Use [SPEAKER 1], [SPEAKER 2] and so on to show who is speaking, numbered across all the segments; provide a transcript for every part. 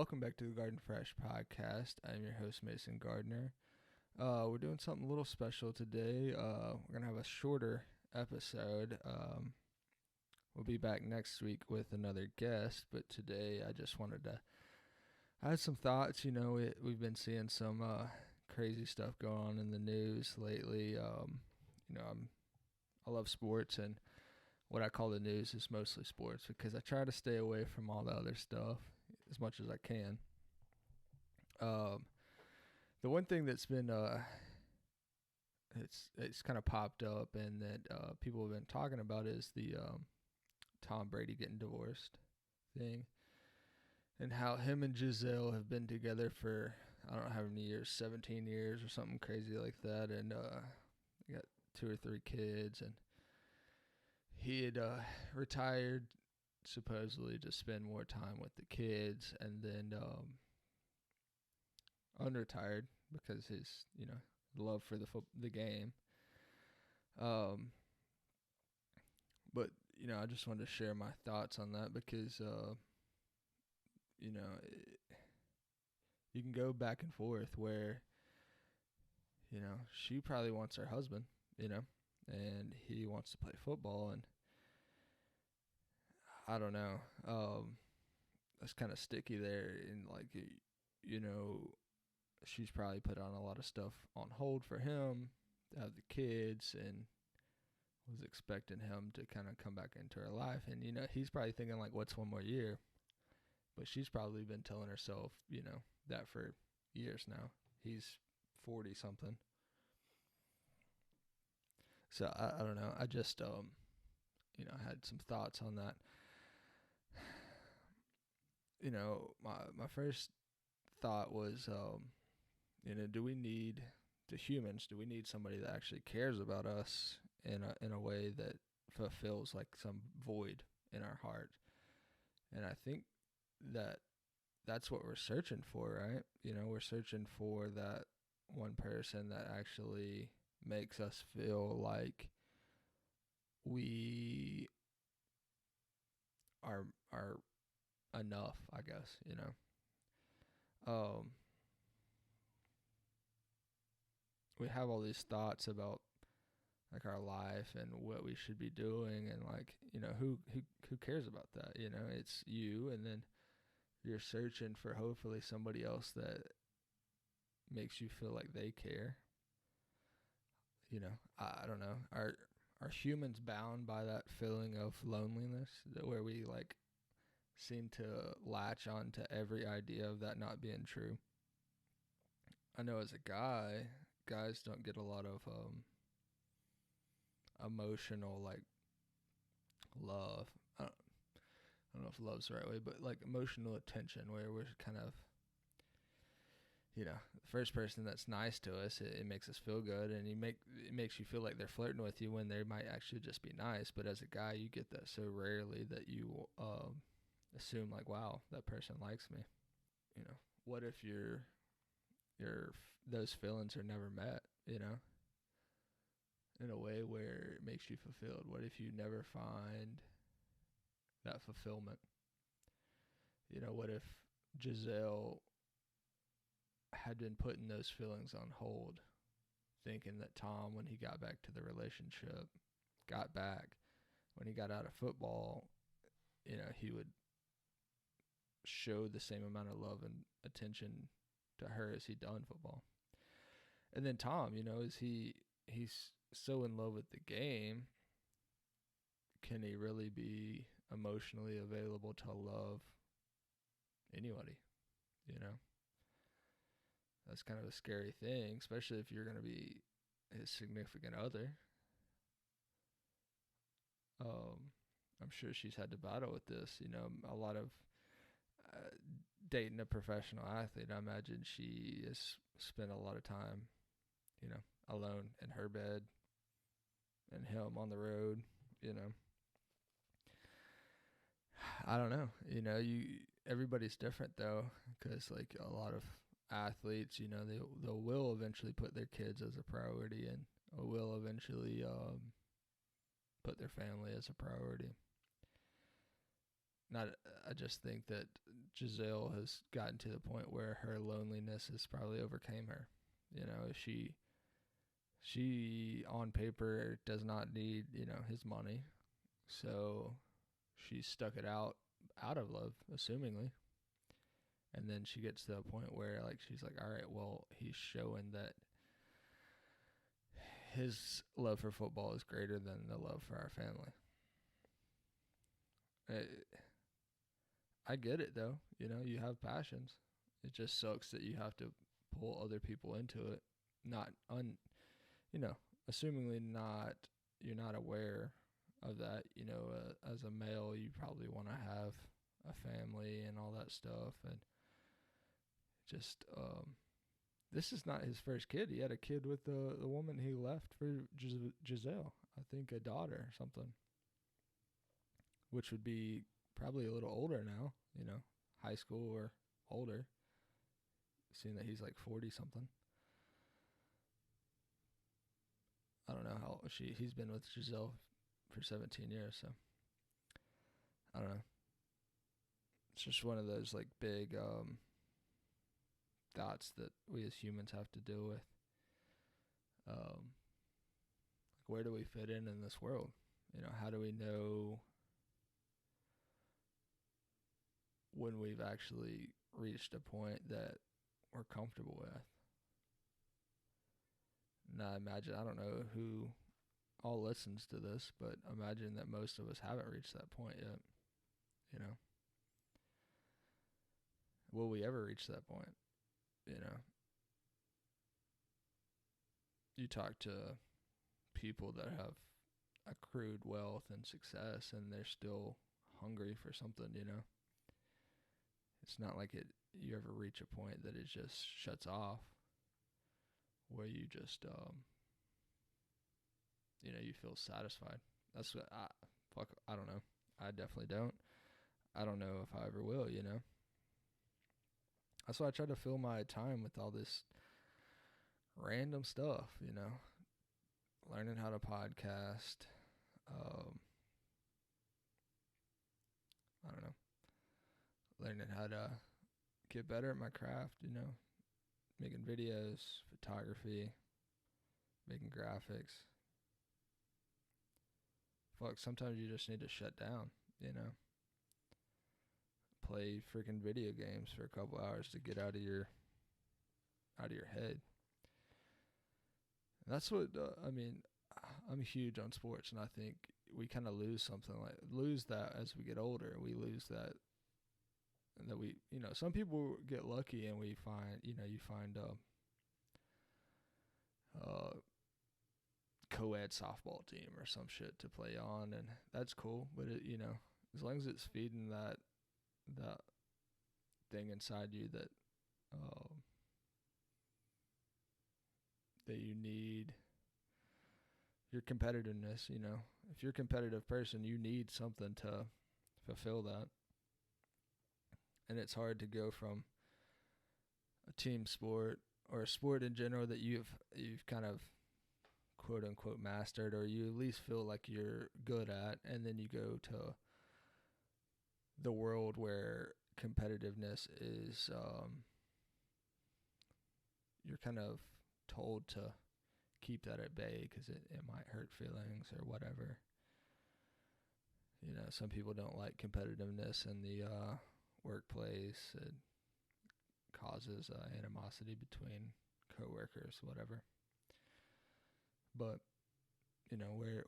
[SPEAKER 1] Welcome back to the Garden Fresh podcast. I'm your host, Mason Gardner. We're doing something a little special today. We're going to have a shorter episode. We'll be back next week with another guest, but today I just wanted to. I had some thoughts. We've been seeing some crazy stuff going on in the news lately. I love sports, and what I call the news is mostly sports because I try to stay away from all the other stuff as much as I can. The one thing that's been it's kind of popped up and that people have been talking about is the Tom Brady getting divorced thing, and how him and Giselle have been together for I don't know how many years, 17 years or something crazy like that, and they got 2 or 3 kids, and he had retired supposedly to spend more time with the kids, and then unretired because his love for the game. But I just wanted to share my thoughts on that because you can go back and forth where she probably wants her husband, and he wants to play football, and I don't know. That's kind of sticky there, and she's probably put on a lot of stuff on hold for him to have the kids, and was expecting him to kind of come back into her life, and he's probably thinking like, what's one more year? But she's probably been telling herself, that for years now. He's 40 something. So I don't know. I just had some thoughts on that. My first thought was, do we need somebody that actually cares about us in a way that fulfills like some void in our heart? And I think that's what we're searching for, right? We're searching for that one person that actually makes us feel like we are enough, I guess, we have all these thoughts about like our life and what we should be doing, and like, who cares about that? It's you, and then you're searching for hopefully somebody else that makes you feel like they care. I don't know. Are humans bound by that feeling of loneliness, where we like seem to latch on to every idea of that not being true? I know as a guy, guys don't get a lot of emotional like love. I don't know if love's the right way, but like emotional attention, where we're kind of, the first person that's nice to us, it makes us feel good, and it makes you feel like they're flirting with you when they might actually just be nice. But as a guy, you get that so rarely that you assume like, wow, that person likes me. What if those feelings are never met, in a way where it makes you fulfilled? What if you never find that fulfillment? What if Giselle had been putting those feelings on hold, thinking that Tom, when he got back to the relationship, when he got out of football, he would show the same amount of love and attention to her as he'd done football. And then Tom, he's so in love with the game, can he really be emotionally available to love anybody? That's kind of a scary thing, especially if you're going to be his significant other. I'm sure she's had to battle with this, a lot of dating a professional athlete. I imagine she has spent a lot of time, alone in her bed, and him on the road, I don't know. Everybody's different though, because like a lot of athletes, they will eventually put their kids as a priority, and will eventually put their family as a priority. not. I just think that Giselle has gotten to the point where her loneliness has probably overcame her. You know, she on paper does not need, his money. So she stuck it out of love, assumingly. And then she gets to a point where like she's like, all right, well, he's showing that his love for football is greater than the love for our family. I get it though. You have passions. It just sucks that you have to pull other people into it. Not assumingly not, you're not aware of that. As a male, you probably want to have a family and all that stuff, and just this is not his first kid. He had a kid with the woman he left for Giselle. I think a daughter or something, which would be probably a little older now, high school or older, seeing that he's like 40 something. I don't know how he's been with Giselle for 17 years, so I don't know. It's just one of those like big dots that we as humans have to deal with. Where do we fit in this world? How do we know when we've actually reached a point that we're comfortable with? Now, I don't know who all listens to this, but imagine that most of us haven't reached that point yet. Will we ever reach that point? You talk to people that have accrued wealth and success, and they're still hungry for something. It's not like you ever reach a point that it just shuts off, where you just you feel satisfied. That's what I don't know. I definitely don't. I don't know if I ever will. That's why I try to fill my time with all this random stuff, learning how to podcast. I don't know, learning how to get better at my craft, making videos, photography, making graphics. Fuck, sometimes you just need to shut down, play freaking video games for a couple hours to get out of your head. And that's what I'm huge on sports, and I think we kind of lose that as we get older. We lose that we, some people get lucky and we find, you find co-ed softball team or some shit to play on, and that's cool. But it, as long as it's feeding that thing inside you that that you need, your competitiveness, if you're a competitive person, you need something to fulfill that. And it's hard to go from a team sport or a sport in general that you've kind of quote unquote mastered, or you at least feel like you're good at, and then you go to the world where competitiveness is you're kind of told to keep that at bay because it might hurt feelings or whatever. Some people don't like competitiveness in the workplace. It causes animosity between coworkers, whatever. But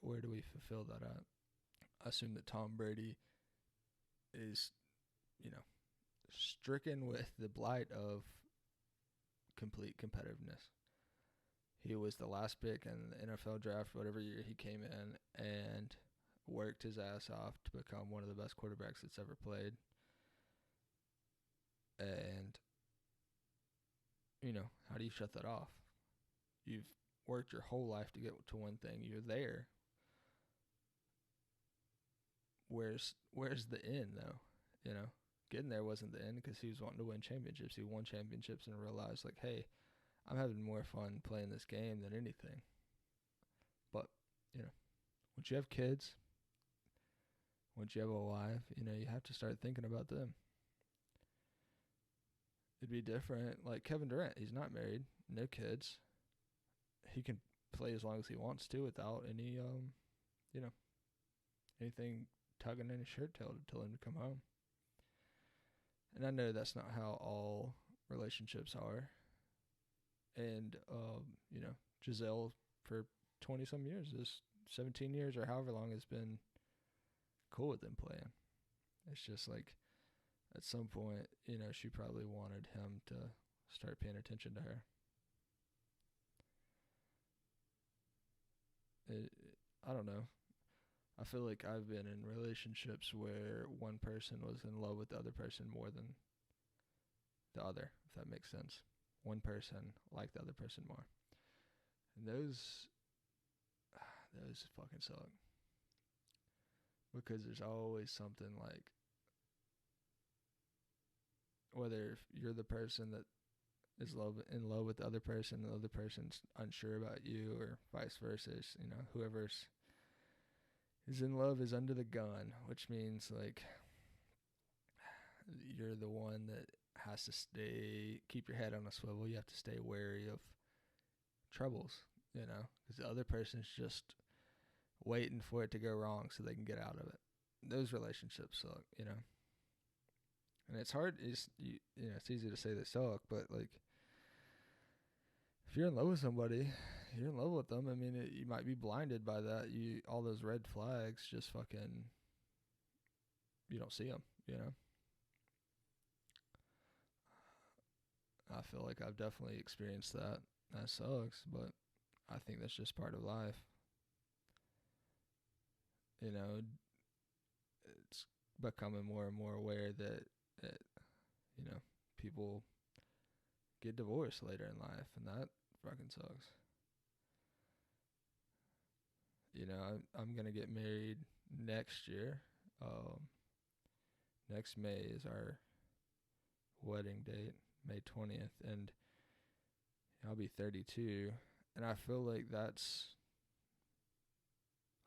[SPEAKER 1] where do we fulfill that at? I assume that Tom Brady is stricken with the blight of complete competitiveness. He was the last pick in the NFL draft, whatever year he came in, and worked his ass off to become one of the best quarterbacks that's ever played. And, how do you shut that off? You've worked your whole life to get to one thing. You're there. Where's the end, though? Getting there wasn't the end because he was wanting to win championships. He won championships and realized, like, hey, I'm having more fun playing this game than anything. But, once you have kids, Once you have a wife, you have to start thinking about them. It'd be different. Like Kevin Durant, he's not married, no kids. He can play as long as he wants to without any, anything tugging in his shirt tail to tell him to come home. And I know that's not how all relationships are. And, Giselle for 20 some years, 17 years or however long, has been cool with them playing. It's just like at some point, she probably wanted him to start paying attention to her. I don't know. I feel like I've been in relationships where one person was in love with the other person more than the other, if that makes sense. One person liked the other person more. And those fucking suck. Because there's always something like, whether you're the person that is in love with the other person, the other person's unsure about you, or vice versa, whoever's is in love is under the gun, which means like you're the one that has to keep your head on a swivel. You have to stay wary of troubles, because the other person's just waiting for it to go wrong so they can get out of it. Those relationships suck, and it's hard. It's easy to say they suck, but like if you're in love with somebody, you're in love with them. I mean, you might be blinded by that. All those red flags just fucking, you don't see them, I feel like I've definitely experienced that. That sucks, but I think that's just part of life. It's becoming more and more aware that people get divorced later in life, and that fucking sucks. I'm gonna get married next year. Next May is our wedding date, May 20th, and I'll be 32, and I feel like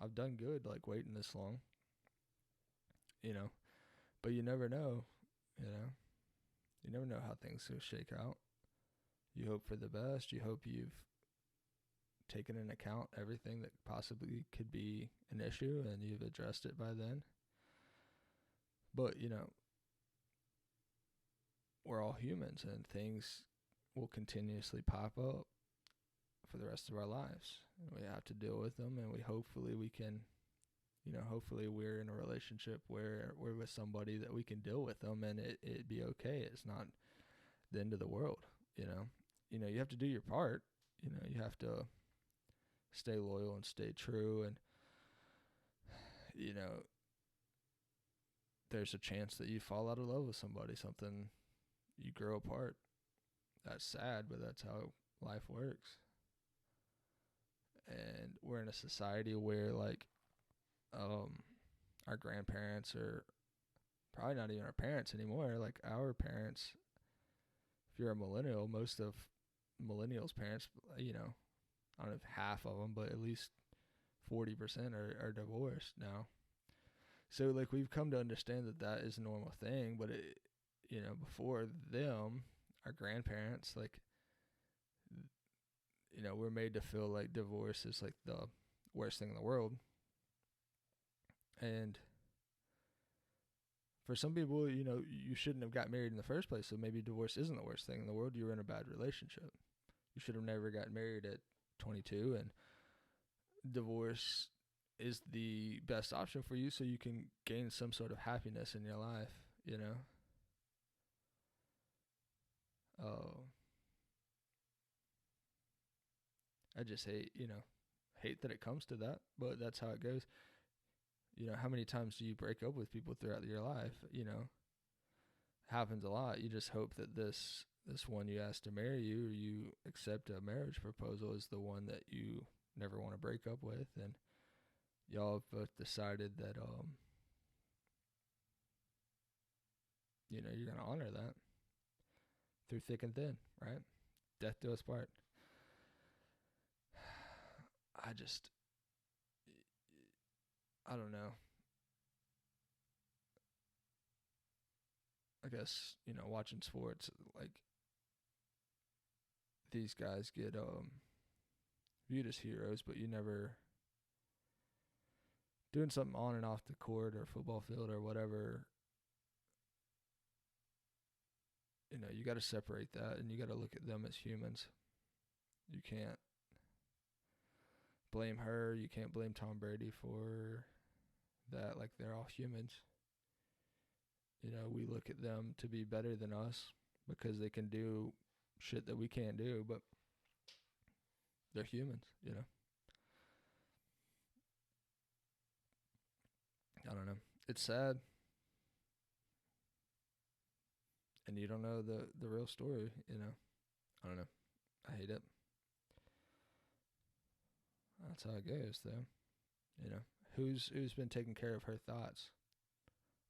[SPEAKER 1] I've done good, like, waiting this long, but you never know, you never know how things will shake out. You hope for the best. You hope you've taken into account everything that possibly could be an issue, and you've addressed it by then. But, we're all humans, and things will continuously pop up for the rest of our lives. And we have to deal with them, and hopefully we can, hopefully we're in a relationship where we're with somebody that we can deal with them, and it be okay. It's not the end of the world, you have to do your part. You have to stay loyal and stay true, and there's a chance that you fall out of love with somebody, you grow apart. That's sad, but that's how life works. And we're in a society where, like, our grandparents are probably not even our parents anymore. Like, our parents, if you're a millennial, most of millennials' parents, I don't know if half of them, but at least 40% are divorced now. So, like, we've come to understand that is a normal thing, but before them, our grandparents, like, we're made to feel like divorce is like the worst thing in the world. And for some people, you shouldn't have got married in the first place, so maybe divorce isn't the worst thing in the world. You were in a bad relationship. You should have never got married at 22, and divorce is the best option for you so you can gain some sort of happiness in your life, I just hate that it comes to that, but that's how it goes. How many times do you break up with people throughout your life? Happens a lot. You just hope that this one you asked to marry you, or you accept a marriage proposal, is the one that you never want to break up with, and y'all have both decided that you're gonna honor that through thick and thin, right? Death do us part. I don't know. I guess, watching sports, like, these guys get viewed as heroes, but you never doing something on and off the court or football field or whatever. You got to separate that, and you got to look at them as humans. You can't blame her. You can't blame Tom Brady for that. Like, they're all humans. We look at them to be better than us because they can do shit that we can't do, but they're humans. I don't know. It's sad, and you don't know the real story. I don't know. I hate it. That's how it goes, though. Who's been taking care of her thoughts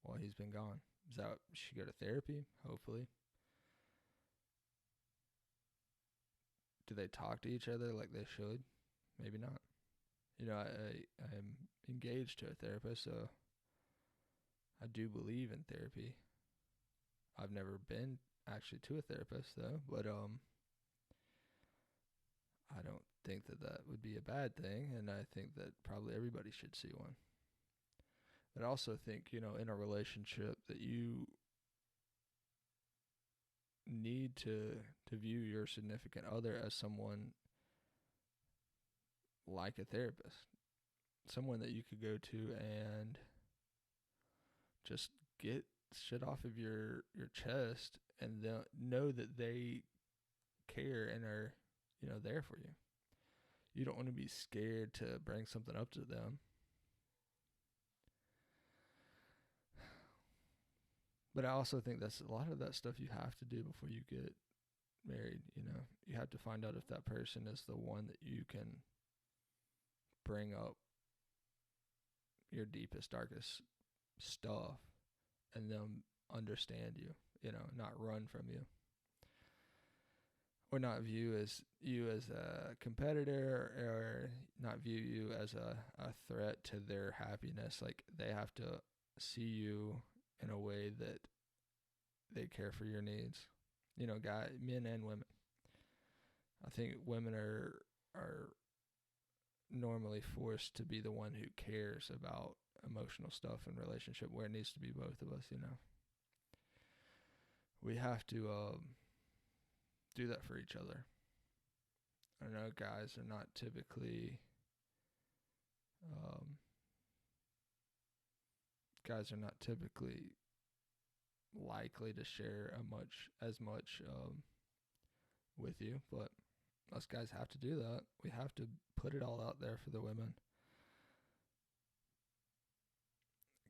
[SPEAKER 1] while he's been gone? Is that she go to therapy? Hopefully. Do they talk to each other like they should? Maybe not. I'm engaged to a therapist, so I do believe in therapy. I've never been actually to a therapist though, but I don't think that would be a bad thing, and I think that probably everybody should see one. But I also think, in a relationship that you need to view your significant other as someone like a therapist, someone that you could go to and just get shit off of your chest, and know that they care and are there for you. You don't want to be scared to bring something up to them. But I also think that's a lot of that stuff you have to do before you get married. You have to find out if that person is the one that you can bring up your deepest, darkest stuff and them understand you, not run from you. Or not view you as a competitor, or not view you as a threat to their happiness. Like, they have to see you in a way that they care for your needs. Men and women. I think women are normally forced to be the one who cares about emotional stuff in relationship, where it needs to be both of us. We have to do that for each other. I know guys are not typically likely to share as much with you, but us guys have to do that. We have to put it all out there for the women,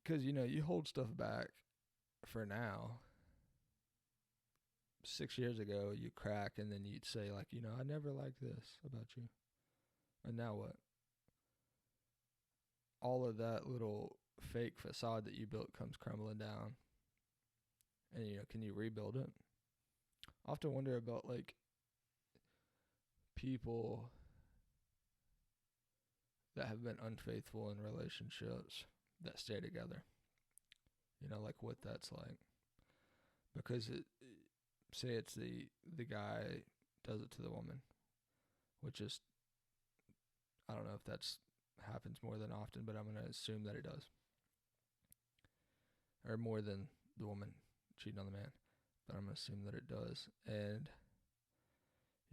[SPEAKER 1] because you hold stuff back for now. 6 years ago you crack, and then you'd say, like, I never liked this about you, and now what? All of that little fake facade that you built comes crumbling down, and can you rebuild it? I often wonder about, like, people that have been unfaithful in relationships that stay together, like what that's like. Because say it's the guy does it to the woman, which is, I don't know if that's happens more than often, but I'm going to assume that it does. Or more than the woman cheating on the man, but I'm going to assume that it does. And,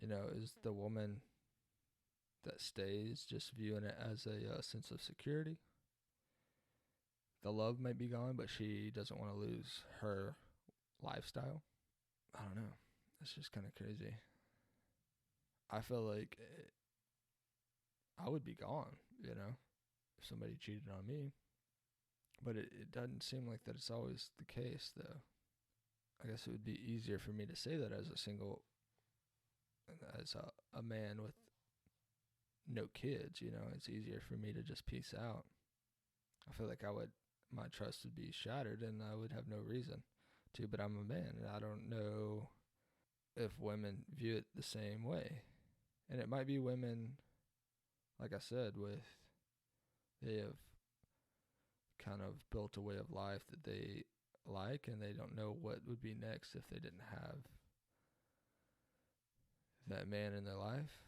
[SPEAKER 1] is the woman that stays just viewing it as a sense of security? The love might be gone, but she doesn't want to lose her lifestyle. I don't know. It's just kind of crazy. I feel like I would be gone, if somebody cheated on me. But it doesn't seem like that it's always the case, though. I guess it would be easier for me to say that as a man with no kids, It's easier for me to just peace out. I feel like my trust would be shattered, and I would have no reason to, but I'm a man, and I don't know if women view it the same way. And it might be women, like I said, they have kind of built a way of life that they like, and they don't know what would be next if they didn't have that man in their life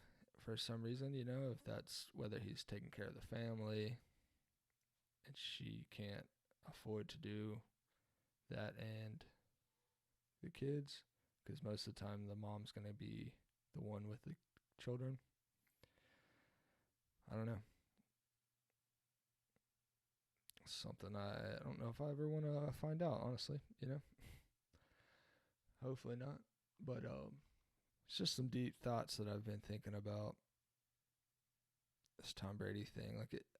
[SPEAKER 1] for some reason, if that's whether he's taking care of the family and she can't afford to do that and the kids, because most of the time the mom's going to be the one with the children. I don't know. Something I don't know if I ever want to find out, honestly, Hopefully not. But it's just some deep thoughts that I've been thinking about this Tom Brady thing.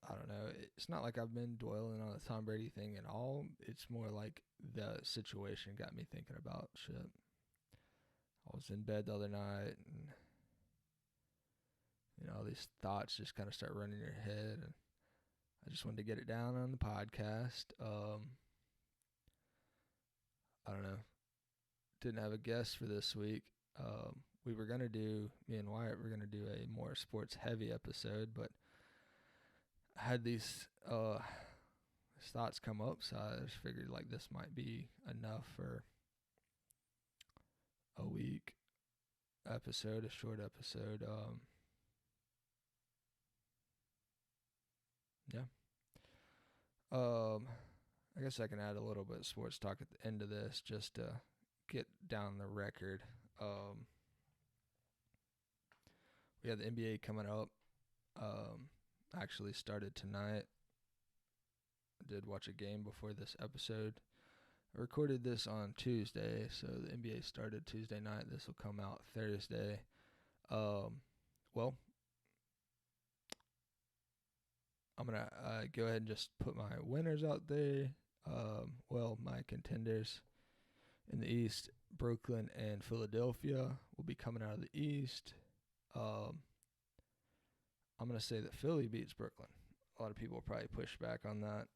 [SPEAKER 1] I don't know. It's not like I've been dwelling on the Tom Brady thing at all. It's more like the situation got me thinking about shit. I was in bed the other night, and all these thoughts just kind of start running in your head, and I just wanted to get it down on the podcast. I don't know. Didn't have a guest for this week. We were going to do, me and Wyatt were going to do a more sports heavy episode, but I had these thoughts come up, so I just figured like this might be enough for a week episode, a short episode. Yeah. I guess I can add a little bit of sports talk at the end of this just to get down the record. We have the NBA coming up. Actually started tonight. I did watch a game before this episode. I recorded this on Tuesday, so the NBA started Tuesday night. This will come out Thursday. Well, I'm going to go ahead and just put my winners out there. My contenders in the East, Brooklyn and Philadelphia will be coming out of the East. I'm going to say that Philly beats Brooklyn. A lot of people will probably push back on that.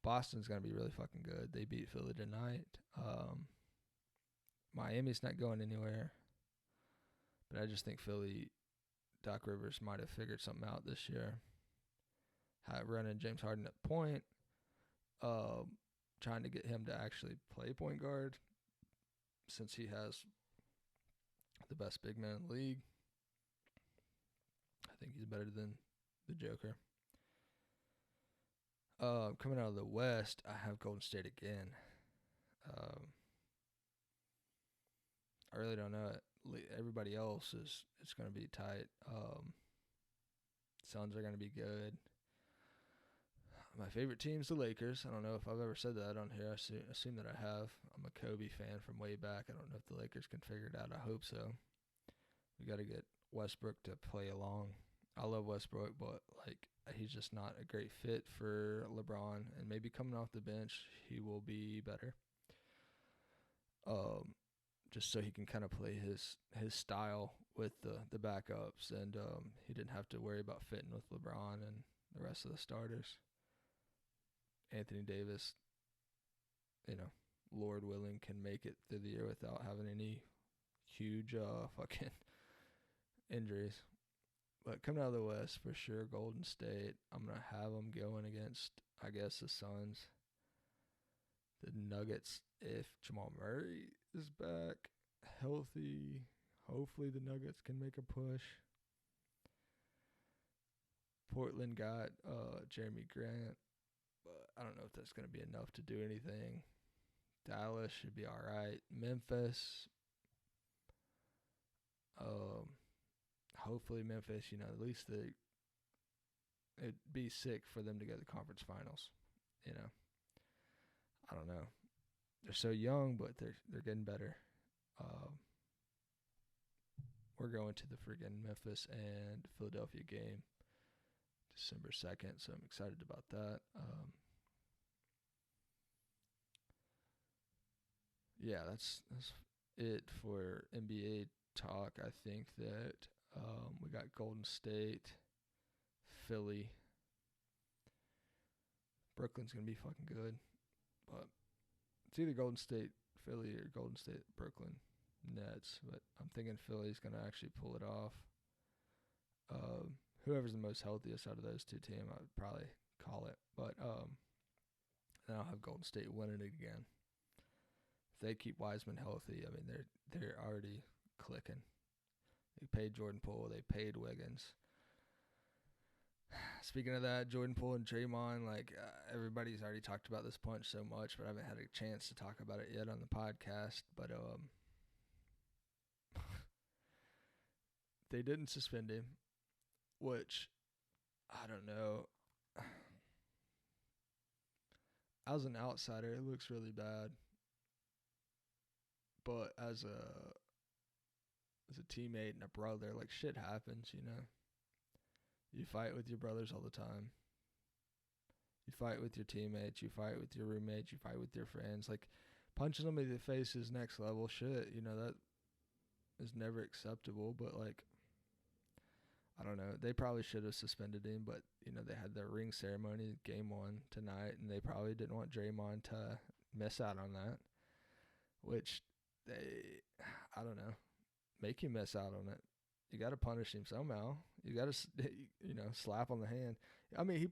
[SPEAKER 1] Boston's going to be really fucking good. They beat Philly tonight. Miami's not going anywhere. But I just think Philly, Doc Rivers might have figured something out this year. Running James Harden at point. Trying to get him to actually play point guard, since he has the best big man in the league. I think he's better than the Joker. Coming out of the West, I have Golden State again. I really don't know it. Everybody else it's going to be tight. Suns are going to be good. My favorite team's the Lakers. I don't know if I've ever said that on here. I assume that I have. I'm a Kobe fan from way back. I don't know if the Lakers can figure it out. I hope so. We got to get Westbrook to play along. I love Westbrook, but he's just not a great fit for LeBron. And maybe coming off the bench, he will be better. Just so he can kind of play his style with the backups, and he didn't have to worry about fitting with LeBron and the rest of the starters. Anthony Davis, Lord willing, can make it through the year without having any huge fucking injuries. But coming out of the West, for sure, Golden State. I'm going to have them going against, I guess, the Suns. The Nuggets, if Jamal Murray is back, healthy, hopefully the Nuggets can make a push. Portland got Jeremy Grant, but I don't know if that's going to be enough to do anything. Dallas should be all right. Memphis, hopefully Memphis, at least it'd be sick for them to go to the conference finals. I don't know. They're so young, but they're getting better. We're going to the friggin' Memphis and Philadelphia game December 2nd, so I'm excited about that. Yeah, that's it for NBA talk. I think that we got Golden State, Philly. Brooklyn's going to be fucking good. But it's either Golden State, Philly, or Golden State, Brooklyn Nets. But I'm thinking Philly's going to actually pull it off. Whoever's the most healthiest out of those two teams, I would probably call it. But then I'll have Golden State winning it again. they keep Wiseman healthy, I mean, they're already clicking. They paid Jordan Poole. They paid Wiggins. Speaking of that, Jordan Poole and Draymond, like everybody's already talked about this punch so much, but I haven't had a chance to talk about it yet on the podcast. But they didn't suspend him, which I don't know. As an outsider, it looks really bad. But as a teammate and a brother, like shit happens, you know. You fight with your brothers all the time. You fight with your teammates. You fight with your roommates. You fight with your friends. Like, punching somebody in the face is next level shit. You know, that is never acceptable. But, like, I don't know. They probably should have suspended him. But, you know, they had their ring ceremony, game 1 tonight. And they probably didn't want Draymond to miss out on that. Which I don't know. Make him miss out on it. You got to punish him somehow. You got to, you know, slap on the hand. I mean,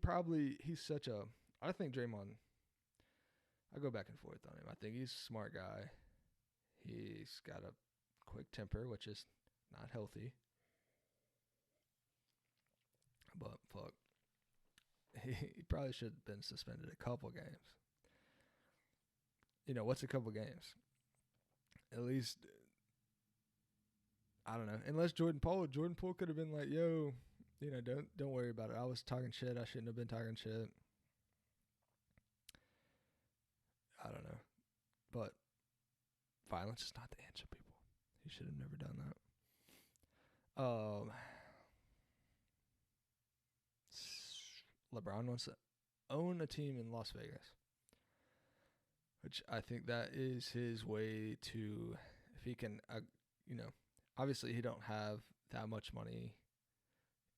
[SPEAKER 1] he's such a, I think Draymond, I go back and forth on him. I think he's a smart guy. He's got a quick temper, which is not healthy. But, fuck. He probably should have been suspended a couple games. You know, what's a couple games? At least, I don't know. Unless Jordan Poole could have been like, yo, you know, don't worry about it. I was talking shit. I shouldn't have been talking shit. I don't know. But violence is not the answer, people. He should have never done that. LeBron wants to own a team in Las Vegas, which I think that is his way to, if he can, you know, obviously he don't have that much money.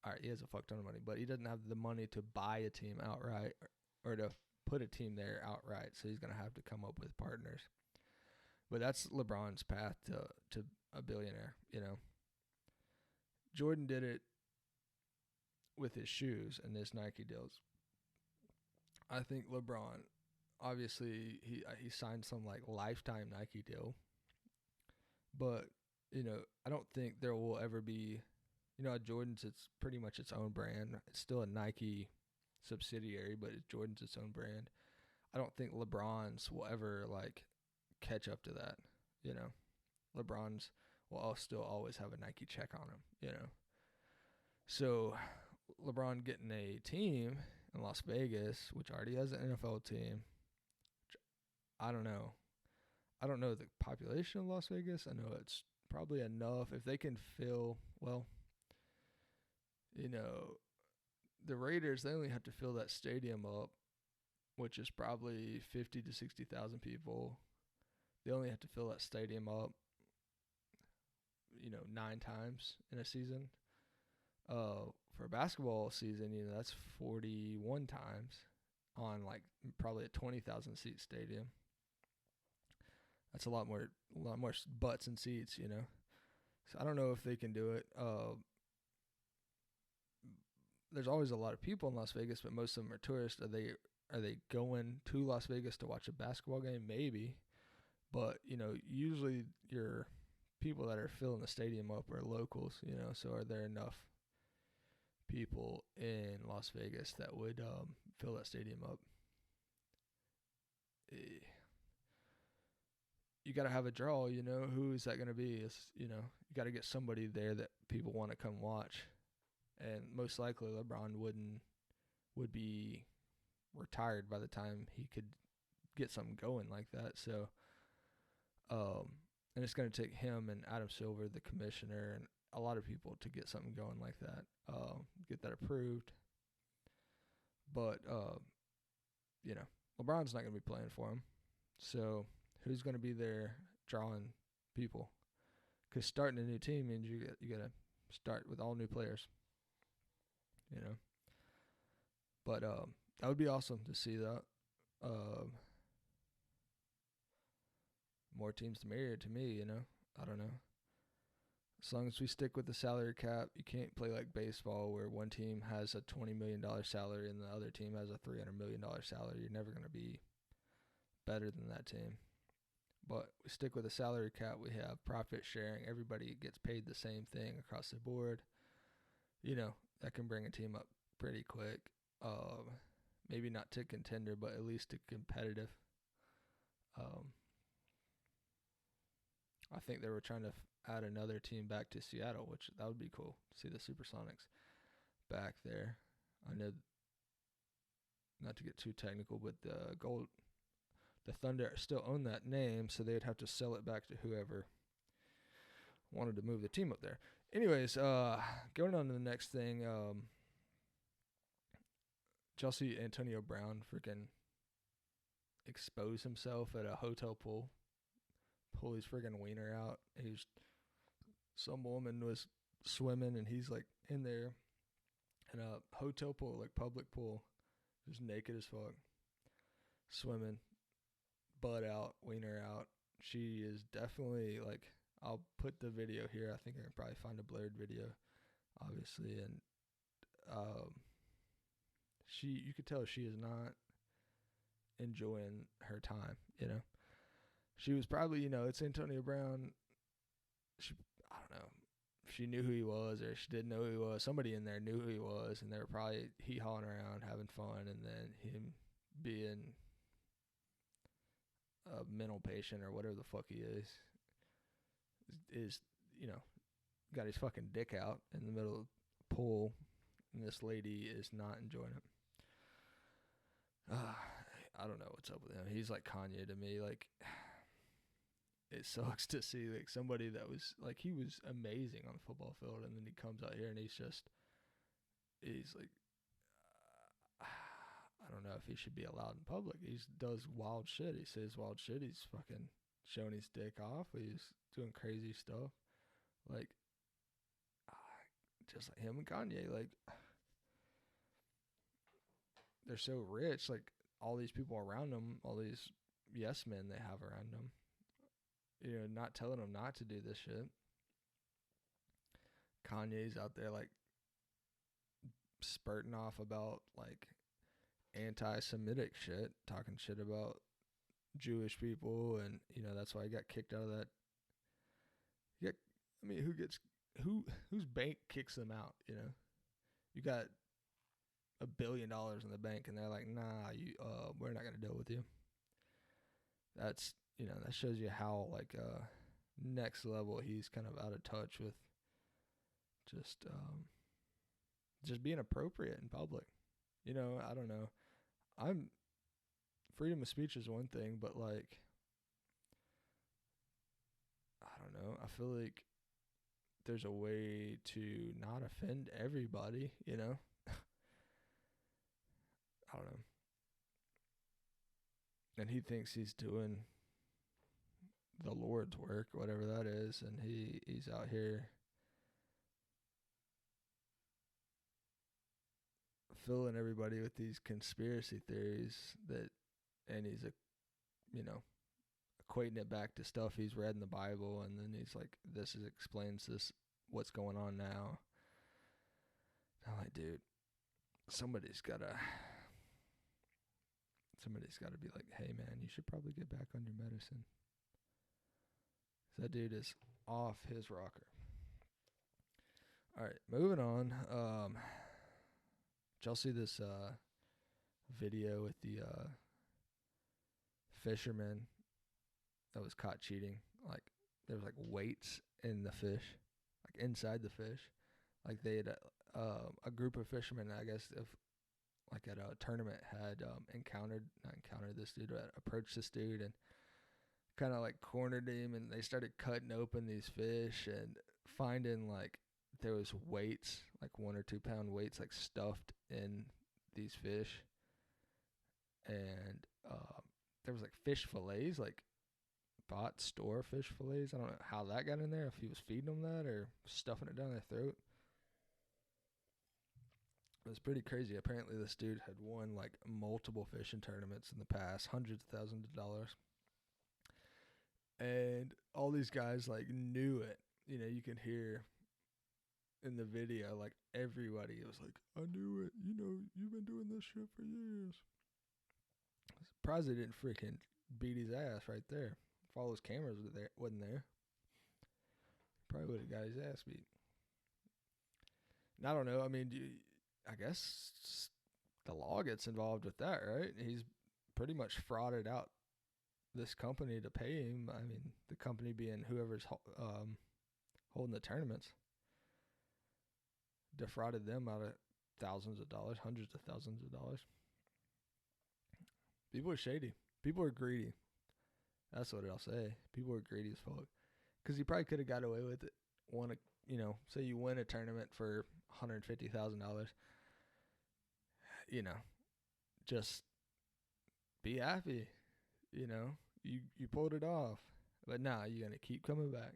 [SPEAKER 1] All right, he has a fuck ton of money, but he doesn't have the money to buy a team outright or to put a team there outright. So he's going to have to come up with partners. But that's LeBron's path to a billionaire, you know. Jordan did it with his shoes and his Nike deals. I think LeBron, obviously, he signed some like lifetime Nike deal. But, you know, I don't think there will ever be, you know, Jordan's, it's pretty much its own brand. It's still a Nike subsidiary, but Jordan's its own brand. I don't think LeBron's will ever, like, catch up to that, you know. LeBron's will still always have a Nike check on him, you know. So, LeBron getting a team in Las Vegas, which already has an NFL team, which I don't know. I don't know the population of Las Vegas. I know it's probably enough. If they can fill, well, you know, the Raiders, they only have to fill that stadium up, which is probably 50 to 60,000 people. They only have to fill that stadium up, you know, 9 times in a season. For a basketball season, you know, that's 41 times on like probably a 20,000 seat stadium. That's a lot more butts and seats, you know. So I don't know if they can do it. There's always a lot of people in Las Vegas, but most of them are tourists. Are they going to Las Vegas to watch a basketball game? Maybe. But, you know, usually your people that are filling the stadium up are locals, you know. So are there enough people in Las Vegas that would fill that stadium up? You got to have a draw, you know. Who is that going to be? It's, you know, you got to get somebody there that people want to come watch. And most likely LeBron would be retired by the time he could get something going like that. So, and it's going to take him and Adam Silver, the commissioner, and a lot of people to get something going like that, get that approved. But, you know, LeBron's not going to be playing for him. So who's going to be there drawing people? Because starting a new team means you got to start with all new players, you know. But that would be awesome to see that. More teams to mirror to me, you know. I don't know. As long as we stick with the salary cap, you can't play like baseball where one team has a $20 million salary and the other team has a $300 million salary. You're never going to be better than that team. But we stick with the salary cap. We have profit sharing. Everybody gets paid the same thing across the board. That can bring a team up pretty quick. Maybe not to contender, but at least to competitive. I think they were trying to add another team back to Seattle, which that would be cool. See the Supersonics back there. I know, not to get too technical, but the Thunder still own that name, so they'd have to sell it back to whoever wanted to move the team up there. Anyways, going on to the next thing, Chelsea Antonio Brown freaking exposed himself at a hotel pool, pull his freaking wiener out. Some woman was swimming, and he's like in there in a hotel pool, like public pool, just naked as fuck, swimming, butt out, wiener out. She is definitely like, I'll put the video here. I think I can probably find a blurred video, obviously, and you could tell she is not enjoying her time. She was probably, it's Antonio Brown. I don't know if she knew who he was or she didn't know who he was. Somebody in there knew who he was, and they were probably hee-hawing around, having fun, and then him being a mental patient or whatever the fuck he is got his fucking dick out in the middle of the pool, and this lady is not enjoying it. I don't know what's up with him. He's like Kanye to me. Like, it sucks to see like somebody that was like, he was amazing on the football field, and then he comes out here and he's like, I don't know if he should be allowed in public. He does wild shit. He says wild shit. He's fucking showing his dick off. He's doing crazy stuff. Like, just like him and Kanye, like, they're so rich. Like, all these people around them, all these yes men they have around them, not telling them not to do this shit. Kanye's out there, like, spurting off about, like, anti-Semitic shit, talking shit about Jewish people, and, that's why he got kicked out of that. Whose bank kicks them out, You got $1 billion in the bank, and they're like, nah, we're not going to deal with you. That's, that shows you how, like, next level he's kind of out of touch with just being appropriate in public. I don't know. Freedom of speech is one thing, but, like, I don't know. I feel like there's a way to not offend everybody, I don't know. And he thinks he's doing the Lord's work, whatever that is, and he's out here filling everybody with these conspiracy theories and he's equating it back to stuff he's read in the Bible, and then he's like, this explains this, what's going on now. I'm like, dude, somebody's gotta be like, hey man, you should probably get back on your medicine. So that dude is off his rocker. All right, moving on. Did y'all see this video with the fisherman that was caught cheating? Like, there was like weights in the fish, like inside the fish. Like, they had a group of fishermen, I guess, like at a tournament, had not encountered this dude, but approached this dude and kind of like cornered him, and they started cutting open these fish and finding like there was weights, like 1 or 2 pound weights, like stuffed in these fish, and there was like fish fillets, like bought store fish fillets. I don't know how that got in there, if he was feeding them that or stuffing it down their throat. It was pretty crazy. Apparently this dude had won like multiple fishing tournaments in the past, hundreds of thousands of dollars. And all these guys like knew it. You can hear in the video, like, everybody was like, I knew it. You've been doing this shit for years. Surprised they didn't freaking beat his ass right there. If all those cameras wasn't there, probably would have got his ass beat. And I don't know. I mean, I guess the law gets involved with that, right? He's pretty much frauded out this company to pay him. I mean, the company being whoever's holding the tournaments. Defrauded them out of thousands of dollars, hundreds of thousands of dollars. People are shady. People are greedy. That's what I'll say. People are greedy as fuck. Because he probably could have got away with it. Say you win a tournament for $150,000. Just be happy. You pulled it off. But nah, you're going to keep coming back.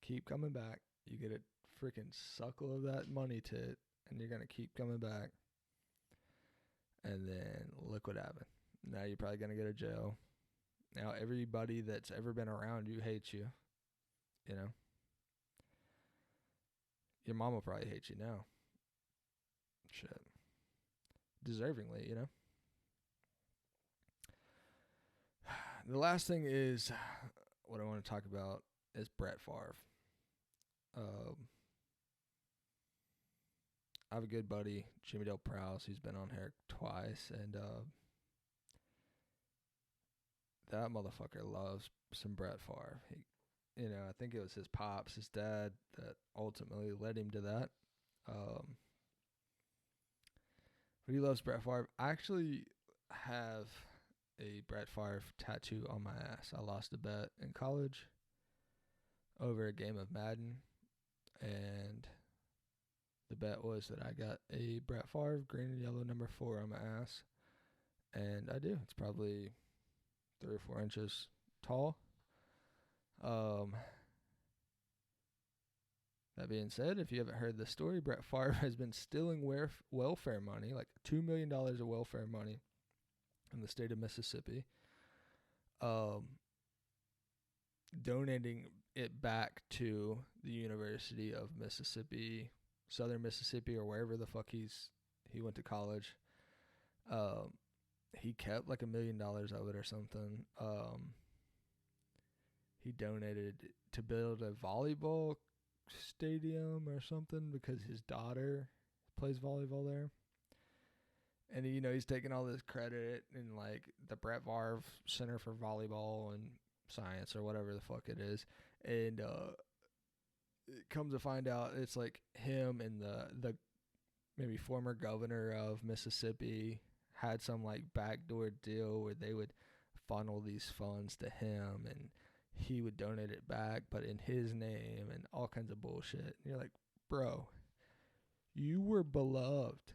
[SPEAKER 1] Keep coming back. You get a freaking suckle of that money to it, and you're going to keep coming back. And then look what happened. Now you're probably going to go to jail. Now everybody that's ever been around you hates you. Your mama probably hates you now. Shit. Deservingly, The last thing is what I want to talk about is Brett Favre. I have a good buddy, Jimmy Dale Prowse, who's been on here twice, and that motherfucker loves some Brett Favre. I think it was his pops, his dad, that ultimately led him to that. But he loves Brett Favre. I actually have a Brett Favre tattoo on my ass. I lost a bet in college over a game of Madden, and the bet was that I got a Brett Favre green and yellow number 4 on my ass, and I do. It's probably 3 or 4 inches tall. That being said, if you haven't heard the story, Brett Favre has been stealing welfare money, like $2 million of welfare money in the state of Mississippi, donating it back to the University of Mississippi, Southern Mississippi, or wherever the fuck he went to college. He kept like $1 million of it or something. He donated to build a volleyball stadium or something because his daughter plays volleyball there. And he's taking all this credit in like the Brett Favre Center for Volleyball and Science or whatever the fuck it is. And it comes to find out it's like him and the maybe former governor of Mississippi had some like backdoor deal where they would funnel these funds to him and he would donate it back, but in his name and all kinds of bullshit. And you're like, bro, you were beloved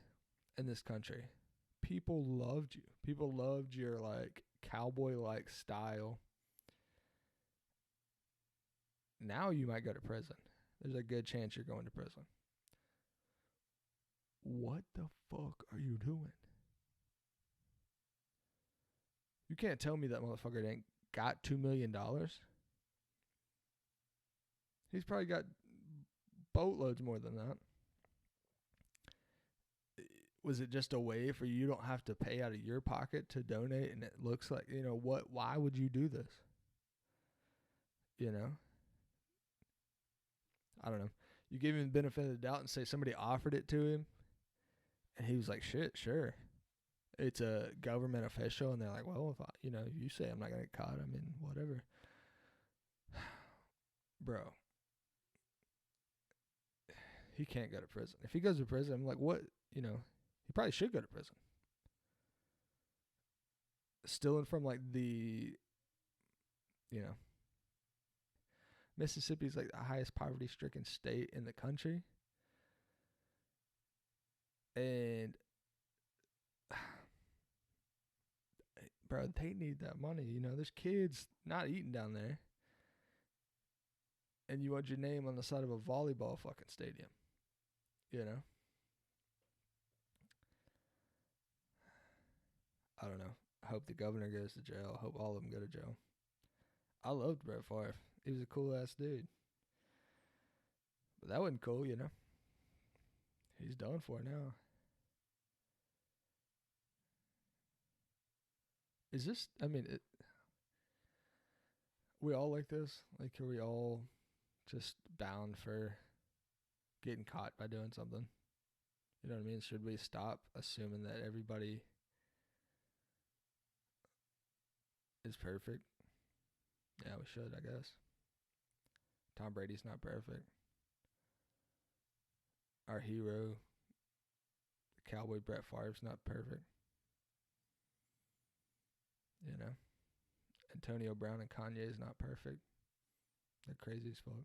[SPEAKER 1] in this country. People loved you. People loved your like cowboy-like style. Now you might go to prison. There's a good chance you're going to prison. What the fuck are you doing? You can't tell me that motherfucker ain't got $2 million. He's probably got boatloads more than that. Was it just a way for you don't have to pay out of your pocket to donate? And it looks like, why would you do this? I don't know. You give him the benefit of the doubt and say somebody offered it to him. And he was like, shit, sure. It's a government official. And they're like, well, if you say I'm not going to get caught, I mean, whatever. Bro. He can't go to prison. If he goes to prison, I'm like, what? He probably should go to prison. Stealing from like the, Mississippi's like the highest poverty-stricken state in the country. And, bro, they need that money. There's kids not eating down there. And you want your name on the side of a volleyball fucking stadium. I don't know. I hope the governor goes to jail. I hope all of them go to jail. I loved Brett Favre. He was a cool-ass dude. But that wasn't cool, He's done for now. Is this, we all like this? Like, are we all just bound for getting caught by doing something? You know what I mean? Should we stop assuming that everybody is perfect? Yeah, we should, I guess. Tom Brady's not perfect. Our hero, the cowboy Brett Favre's not perfect. You know? Antonio Brown and Kanye is not perfect. They're crazy as fuck.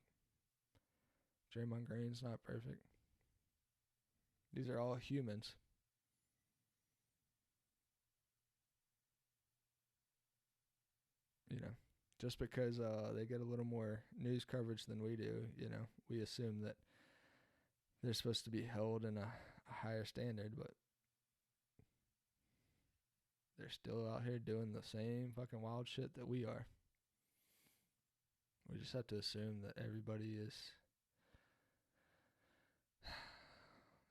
[SPEAKER 1] Draymond Green's not perfect. These are all humans. You know, just because they get a little more news coverage than we do, you know, we assume that they're supposed to be held in a higher standard, but they're still out here doing the same fucking wild shit that we are. We just have to assume that everybody is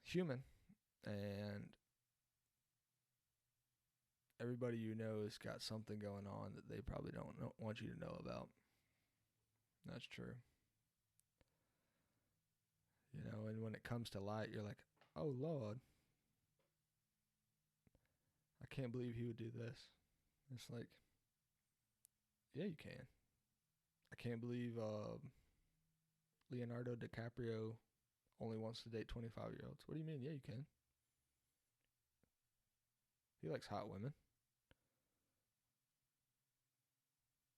[SPEAKER 1] human, and everybody you know has got something going on that they probably don't want you to know about. That's true. You know, and when it comes to light, you're like, oh, Lord, I can't believe he would do this. It's like, yeah, you can. I can't believe Leonardo DiCaprio only wants to date 25-year-olds. What do you mean? Yeah, you can. He likes hot women.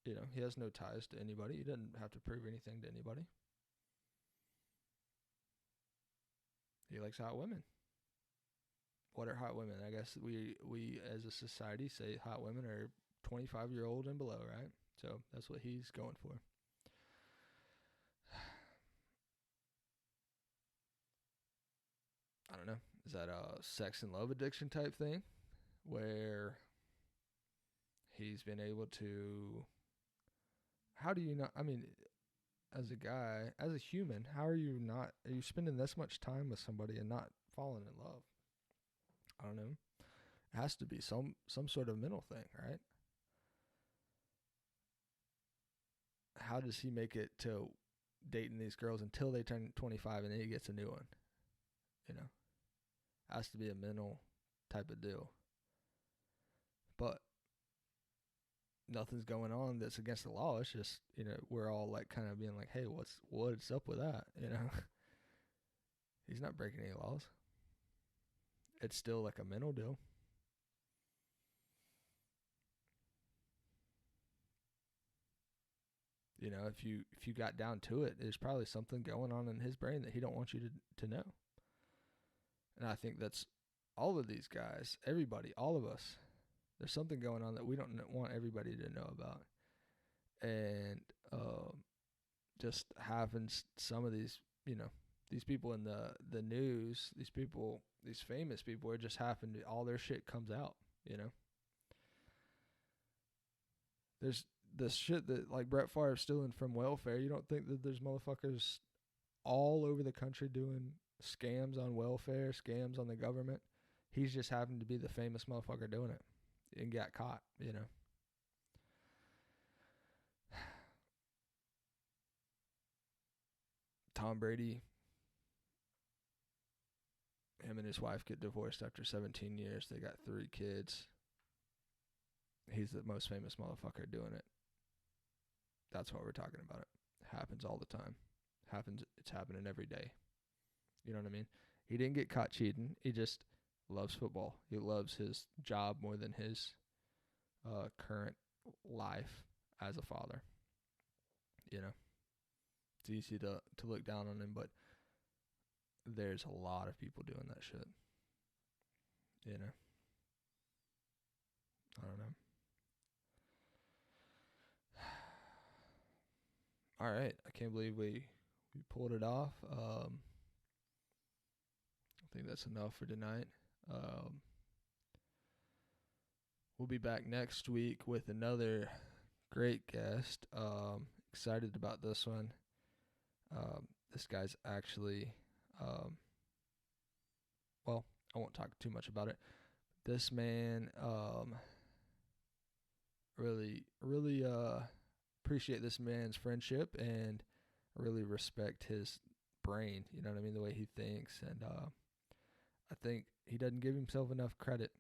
[SPEAKER 1] You know, he has no ties to anybody. He doesn't have to prove anything to anybody. He likes hot women. What are hot women? I guess we as a society say hot women are 25-year-old and below, right? So that's what he's going for. I don't know. Is that a sex and love addiction type thing where he's been able to... How do you not... I mean, as a guy, as a human, how are you spending this much time with somebody and not falling in love? I don't know. It has to be some sort of mental thing, right? How does he make it to dating these girls until they turn 25 and then he gets a new one? You know, has to be a mental type of deal. But nothing's going on that's against the law. It's just, you know, we're all like kind of being like, hey, what's up with that? You know, he's not breaking any laws. It's still like a mental deal. You know, if you got down to it, there's probably something going on in his brain that he don't want you to know. And I think that's all of these guys, everybody, all of us. There's something going on that we don't want everybody to know about. And just having some of these, you know, these people in the news, these famous people are just having to, all their shit comes out, you know. There's this shit that like Brett Favre stealing from welfare. You don't think that there's motherfuckers all over the country doing scams on welfare, scams on the government? He's just having to be the famous motherfucker doing it and got caught, you know. Tom Brady, him and his wife get divorced after 17 years. They got 3 kids. He's the most famous motherfucker doing it. That's what we're talking about. It happens all the time. It's happening every day. You know what I mean? He didn't get caught cheating. He just loves football. He loves his job more than his current life as a father. You know, it's easy to look down on him, but there's a lot of people doing that shit. You know, I don't know. All right, I can't believe we pulled it off. I think that's enough for tonight. We'll be back next week with another great guest. Excited about this one. This guy's actually, well, I won't talk too much about it. This man, really appreciate this man's friendship, and I really respect his brain. You know what I mean? The way he thinks, and I think he doesn't give himself enough credit.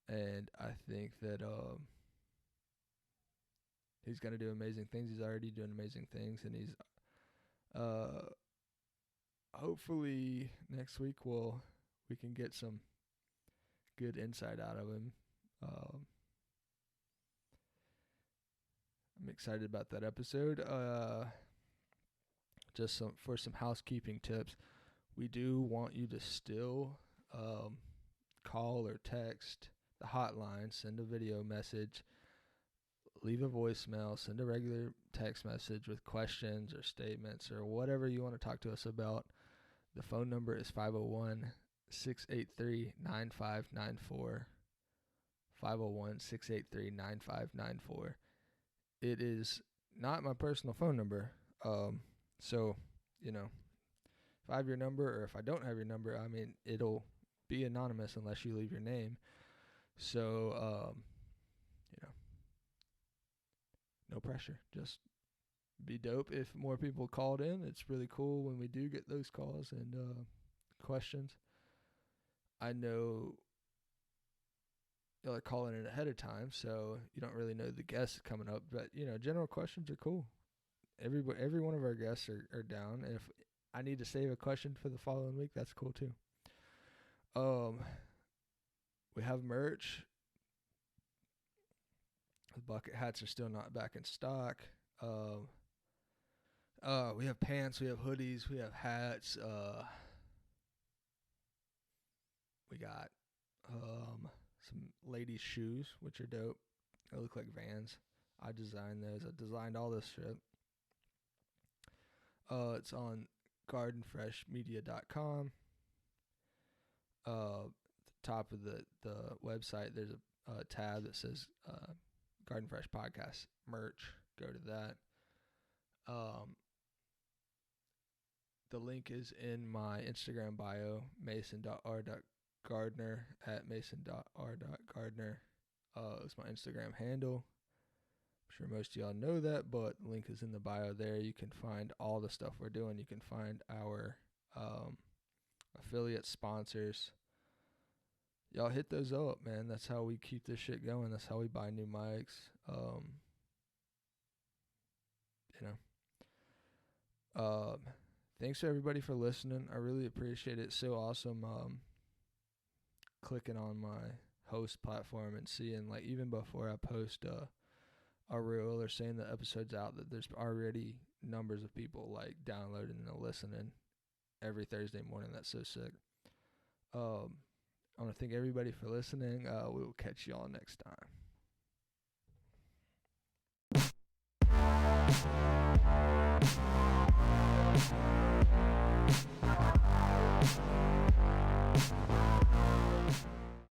[SPEAKER 1] And I think that he's gonna do amazing things. He's already doing amazing things, and he's hopefully next week we can get some good insight out of him. I'm excited about that episode. Just for some housekeeping tips, we do want you to still call or text the hotline, send a video message, leave a voicemail, send a regular text message with questions or statements or whatever you want to talk to us about. The phone number is 501-683-9594. 501-683-9594. It is not my personal phone number. So, you know, if I have your number or if I don't have your number, I mean, it'll be anonymous unless you leave your name. So, you know, no pressure. Just be dope if more people called in. It's really cool when we do get those calls and questions. I know you're calling in ahead of time, so you don't really know the guests coming up. But, you know, general questions are cool. Every one of our guests are down. And if I need to save a question for the following week, that's cool too. We have merch. The bucket hats are still not back in stock. We have pants, we have hoodies, we have hats. We got some ladies' shoes, which are dope. They look like Vans. I designed those. I designed all this shit. It's on gardenfreshmedia.com. At the top of the website, there's a tab that says Garden Fresh Podcast merch. Go to that. The link is in my Instagram bio, mason.r.gardner at mason.r.gardner. It's my Instagram handle. I'm sure most of y'all know that, but the link is in the bio there. You can find all the stuff we're doing. You can find our affiliate sponsors. Y'all hit those up, man. That's how we keep this shit going. That's how we buy new mics. Thanks to everybody for listening. I really appreciate it. It's so awesome clicking on my host platform and seeing, like, even before I post a reel or saying the episode's out, that there's already numbers of people, like, downloading and listening every Thursday morning. That's so sick. I want to thank everybody for listening. We will catch y'all next time.